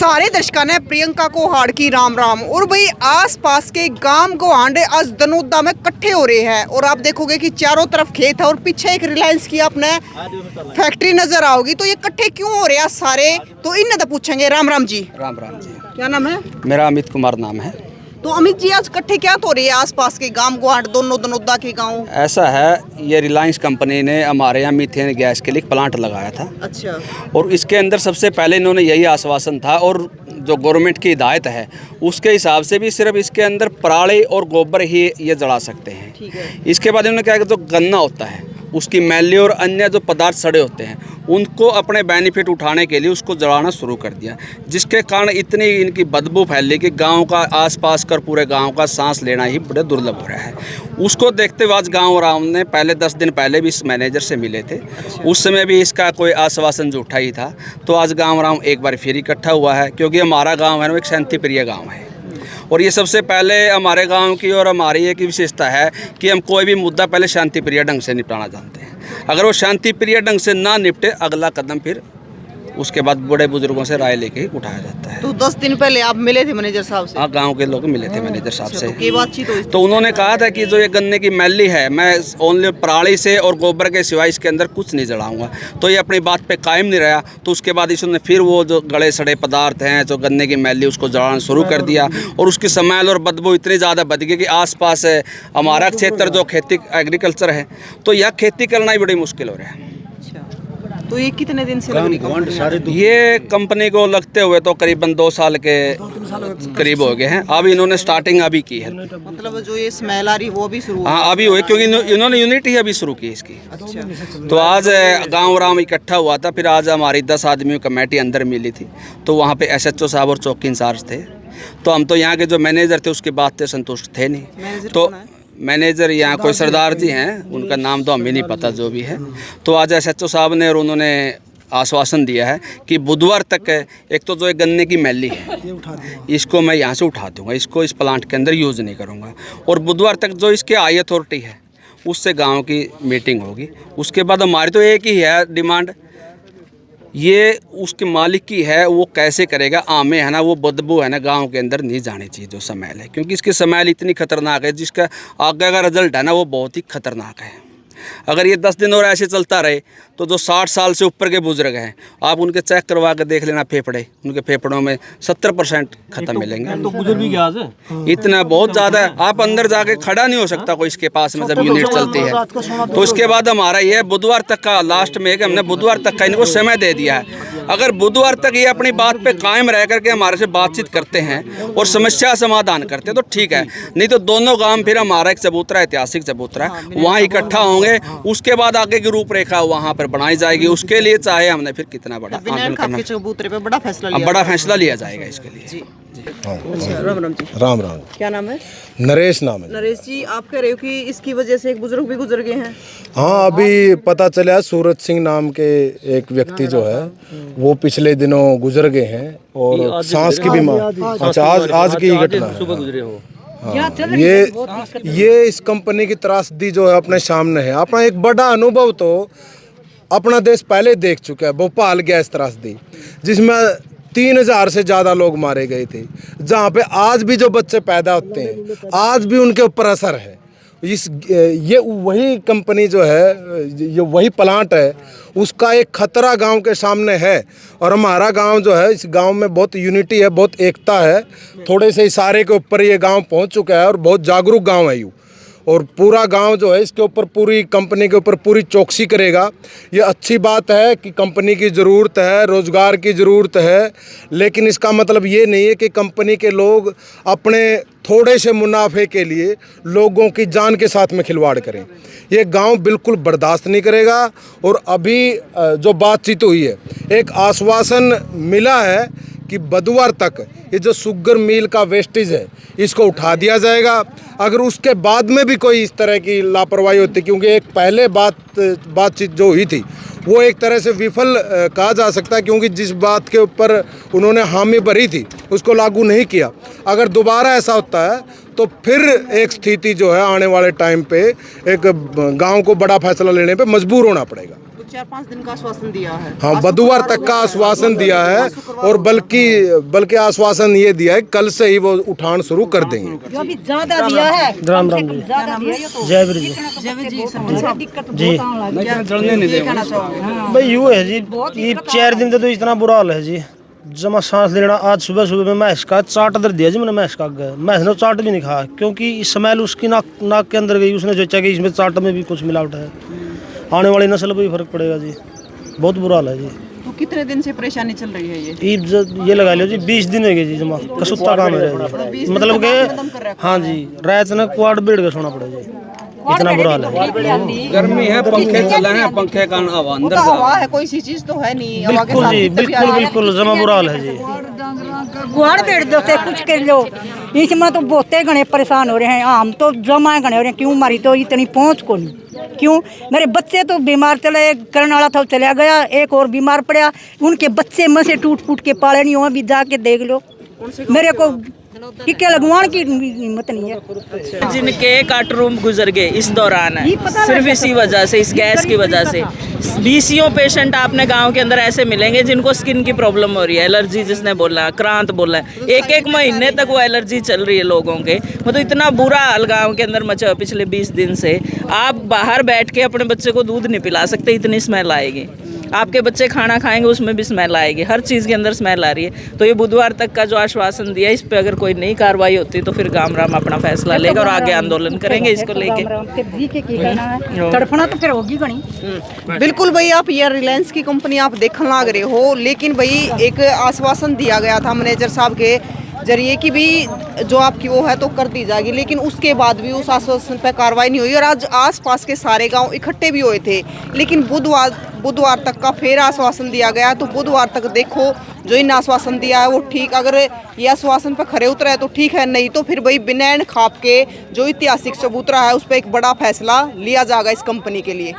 सारे दर्शकों ने प्रियंका को हाड़ की राम राम। और भाई आसपास के गांव गोहांड आज दनोदा में इकट्ठे हो रहे हैं और आप देखोगे कि चारों तरफ खेत है और पीछे एक रिलायंस की आपने फैक्ट्री नजर आओगी। तो ये इकट्ठे क्यों हो रहे हैं सारे, तो इन्हें तो पूछेंगे। राम राम जी। राम राम जी। क्या नाम है? मेरा अमित कुमार नाम है। तो अमित जी आज इकट्ठे क्या तो हो रही है आसपास के गांव गोहांड दोनों दनोदा के गांव? ऐसा है, ये रिलायंस कंपनी ने हमारे यहाँ मीथेन गैस के लिए प्लांट लगाया था। अच्छा। और इसके अंदर सबसे पहले इन्होंने यही आश्वासन था और जो गवर्नमेंट की हिदायत है उसके हिसाब से भी सिर्फ इसके अंदर पराली और गोबर ही ये जला सकते हैं। ठीक है। इसके बाद इन्होंने कहा कि जो गन्ना होता है उसकी मैली और अन्य जो पदार्थ सड़े होते हैं उनको अपने बेनिफिट उठाने के लिए उसको जलाना शुरू कर दिया, जिसके कारण इतनी इनकी बदबू फैली कि गांव का आसपास कर पूरे गांव का सांस लेना ही बड़े दुर्लभ हो रहा है। उसको देखते हुए आज गाँव वालों ने पहले 10 दिन पहले भी इस मैनेजर से मिले थे। उस समय भी इसका कोई आश्वासन झूठा ही था। तो आज गाँव वालों एक बार फिर इकट्ठा हुआ है, क्योंकि हमारा गाँव है ना एक शांति प्रिय गाँव है। और ये सबसे पहले हमारे गांव की और हमारी एक विशेषता है कि हम कोई भी मुद्दा पहले शांति प्रिय ढंग से निपटाना जानते हैं। अगर वो शांति प्रिय ढंग से ना निपटे, अगला कदम फिर उसके बाद बड़े बुजुर्गों से राय लेके ही उठाया जाता है। तो 10 दिन पहले आप मिले थे मैनेजर साहब से? हाँ, गांव के लोग मिले थे मैनेजर साहब से। तो बातचीत हुई? तो उन्होंने कहा था कि जो ये गन्ने की मैली है मैं ओनली पराली से और गोबर के सिवाय इसके अंदर कुछ नहीं जलाऊंगा। तो ये अपनी बात पे कायम नहीं रहा। तो उसके बाद इसने फिर वो जो गले सड़े पदार्थ हैं जो गन्ने की मैली उसको जलाना शुरू कर दिया और उसकी स्मेल और बदबू इतनी ज़्यादा बढ़ गई कि आसपास हमारा क्षेत्र जो खेती एग्रीकल्चर है तो यह खेती करना ही बड़ी मुश्किल हो रहा है। तो ये कितने दिन से लग रही? ये कंपनी को लगते हुए तो करीबन 2 साल के करीब हो गए हैं। अब इन्होंने स्टार्टिंग अभी की है। मतलब जो ये स्मेल आ रही वो भी शुरू? हाँ, अभी हुई, क्योंकि इन्होंने यूनिट ही अभी शुरू की इसकी। अच्छा। तो आज गांव राम इकट्ठा हुआ था। फिर आज हमारी 10 आदमियों कमेटी अंदर मिली थी। तो वहाँ पे SHO साहब और चौकी इंचार्ज थे। तो हम तो यहाँ के जो मैनेजर थे उसकी बात से संतुष्ट थे नहीं। तो मैनेजर यहाँ कोई सरदार जी हैं, उनका नाम तो हमें नहीं पता, जो भी है। तो आज SHO साहब ने और उन्होंने आश्वासन दिया है कि बुधवार तक एक तो जो गन्ने की मैली है इसको मैं यहाँ से उठा दूँगा, इसको इस प्लांट के अंदर यूज़ नहीं करूँगा। और बुधवार तक जो इसके हाई अथॉरिटी है उससे गांव की मीटिंग होगी। उसके बाद हमारी तो एक ही है डिमांड, ये उसके मालिक की है, वो कैसे करेगा। आमे है ना वो बदबू है ना गांव के अंदर नहीं जानी चाहिए जो स्मेल है, क्योंकि इसकी स्मेल इतनी खतरनाक है जिसका आगे का रिजल्ट है ना वो बहुत ही खतरनाक है। अगर ये 10 दिन और ऐसे चलता रहे तो जो 60 साल से ऊपर के बुजुर्ग हैं आप उनके चेक करवा के देख लेना फेफड़े, उनके फेफड़ों में 70% खत्म मिलेंगे। तो गुजर भी गया है, इतना बहुत ज़्यादा है। आप अंदर जाके खड़ा नहीं हो सकता कोई इसके पास में जब यूनिट चलती है। तो इसके बाद हमारा ये बुधवार तक का लास्ट में है कि हमने बुधवार तक का इनको समय दे दिया है। अगर बुधवार तक ये अपनी बात पे कायम रह करके हमारे से बातचीत करते हैं और समस्या समाधान करते हैं तो ठीक है, नहीं तो दोनों गांव फिर हमारा एक चबूतरा, ऐतिहासिक चबूतरा, वहाँ इकट्ठा होंगे। उसके बाद आगे की रूपरेखा वहाँ पर बनाई जाएगी। उसके लिए चाहे हमने फिर कितना बड़ा आंदोलन करना, चबूतरे पे बड़ा फैसला लिया जाएगा इसके लिए। जी। अच्छा, राम राम जी। राम राम। क्या नाम है? नरेश नाम है। नरेश जी, आप कह रहे हो कि इसकी वजह से एक बुजुर्ग भी गुजर गए हैं? हाँ, अभी पता चला सूरज सिंह नाम के एक व्यक्ति जो है वो पिछले दिनों गुजर गए हैं और सांस की बीमारी। अच्छा, आज की घटना है। सुबह गुजरे हो। हाँ, ये इस कंपनी की त्रासदी जो है अपने सामने है। अपना एक बड़ा अनुभव तो अपना देश पहले देख चुका है, भोपाल गैस त्रासदी, जिसमें 3000 से ज़्यादा लोग मारे गए थे, जहाँ पे आज भी जो बच्चे पैदा होते हैं आज भी उनके ऊपर असर है। ये वही कंपनी जो है, ये वही प्लांट है, उसका एक खतरा गांव के सामने है। और हमारा गांव जो है, इस गांव में बहुत यूनिटी है, बहुत एकता है। थोड़े से इशारे के ऊपर ये गांव पहुंच चुका है और बहुत जागरूक गांव है यूँ। और पूरा गांव जो है इसके ऊपर, पूरी कंपनी के ऊपर पूरी चौकसी करेगा। ये अच्छी बात है कि कंपनी की ज़रूरत है, रोज़गार की ज़रूरत है, लेकिन इसका मतलब ये नहीं है कि कंपनी के लोग अपने थोड़े से मुनाफे के लिए लोगों की जान के साथ में खिलवाड़ करें। ये गांव बिल्कुल बर्दाश्त नहीं करेगा। और अभी जो बातचीत हुई है, एक आश्वासन मिला है कि बुधवार तक ये जो शुगर मिल का वेस्टेज है इसको उठा दिया जाएगा। अगर उसके बाद में भी कोई इस तरह की लापरवाही होती, क्योंकि एक पहले बातचीत जो हुई थी वो एक तरह से विफल कहा जा सकता है, क्योंकि जिस बात के ऊपर उन्होंने हामी भरी थी उसको लागू नहीं किया। अगर दोबारा ऐसा होता है तो फिर एक स्थिति जो है आने वाले टाइम पे एक गांव को बड़ा फैसला लेने पे मजबूर होना पड़ेगा। 4-5 दिन का आश्वासन दिया है। हाँ, बुधवार तक का आश्वासन दिया है, और बल्कि आश्वासन ये दिया है कल से ही वो उठान शुरू कर देंगे। जो अभी ज्यादा दिया है, राम राम जी, जय वीर जी जी। चढ़ने नहीं देंगे भाई यूँ है जी, ये 4 दिन तो इतना बुरा हाल है जी, जमा सांस लेना। आज सुबह सुबह में मैस का चाट दर दिया जी मैंने, मैस का गया, मैस ने चाट भी नहीं खाया क्योंकि स्मेल उसकी नाक के अंदर गई। उसने सोचा कि इसमें चाट में भी कुछ मिलावट है, आने वाली नस्ल पर भी फर्क पड़ेगा जी। बहुत बुरा हाल है जी। तो कितने दिन से परेशानी चल रही है ये? ये लगा लो जी 20 दिन हो गए जी, जमा कसुत्ता काम है जी। मतलब के हाँ जी, रात ने क्वाड बेड़ के सोना पड़े जी, इतना बुरा हाल है। गर्मी है, पंखे चले हैं, पंखे का हवा अंदर हवा है, कोई सी चीज तो है नहीं। बिल्कुल जी, बिल्कुल बिल्कुल जमा बुरा हाल है जी। गुआड़ बेड़ दो से कुछ कर लो, इसमें तो बहुते घने परेशान हो रहे हैं। हम तो जमा घने हो रहे हैं, क्यों हमारी तो इतनी पहुंच को नहीं। क्यों मेरे बच्चे तो बीमार चले, करने वाला था चला गया, एक और बीमार पड़ा, उनके बच्चे में से टूट फूट के पाले नहीं हुए। अभी जाके देख लो, मेरे को टीके लगवाने की हिम्मत नहीं है। जिनके 8 रूम गुजर गए इस दौरान है, सिर्फ इसी वजह से, इस गैस की वजह से। 20 पेशेंट आपने गांव के अंदर ऐसे मिलेंगे जिनको स्किन की प्रॉब्लम हो रही है, एलर्जी जिसने बोला, क्रांत बोला है, 1-1 महीने तक वो एलर्जी चल रही है लोगों के। मतलब इतना बुरा हाल गाँव के अंदर मचा हुआ पिछले 20 दिन से। आप बाहर बैठ के अपने बच्चे को दूध नहीं पिला सकते, इतनी स्मेल आएगी। आपके बच्चे खाना खाएंगे उसमें भी स्मेल आएगी, हर चीज़ के अंदर स्मेल आ रही है। तो ये बुधवार तक का जो आश्वासन दिया, इस पे अगर कोई नई कार्रवाई होती तो फिर गामराम अपना फैसला लेगा और आगे आंदोलन करेंगे इसको लेके। तड़फना तो फिर होगी घनी। बिल्कुल भाई, आप ये रिलायंस की कंपनी आप देखने लग रहे हो, लेकिन भाई एक आश्वासन दिया गया था मैनेजर साहब के जरिए कि भी जो आपकी वो है तो कर दी जाएगी, लेकिन उसके बाद भी उस आश्वासन पर कार्रवाई नहीं हुई। और आज आसपास के सारे गांव इकट्ठे भी हुए थे, लेकिन बुधवार तक का फिर आश्वासन दिया गया। तो बुधवार तक देखो, जो इन आश्वासन दिया है वो ठीक, अगर ये आश्वासन पर खरे उतरा है तो ठीक है, नहीं तो फिर भाई बिनैन खाप के जो ऐतिहासिक चबूतरा है उस पर एक बड़ा फैसला लिया जाएगा इस कंपनी के लिए।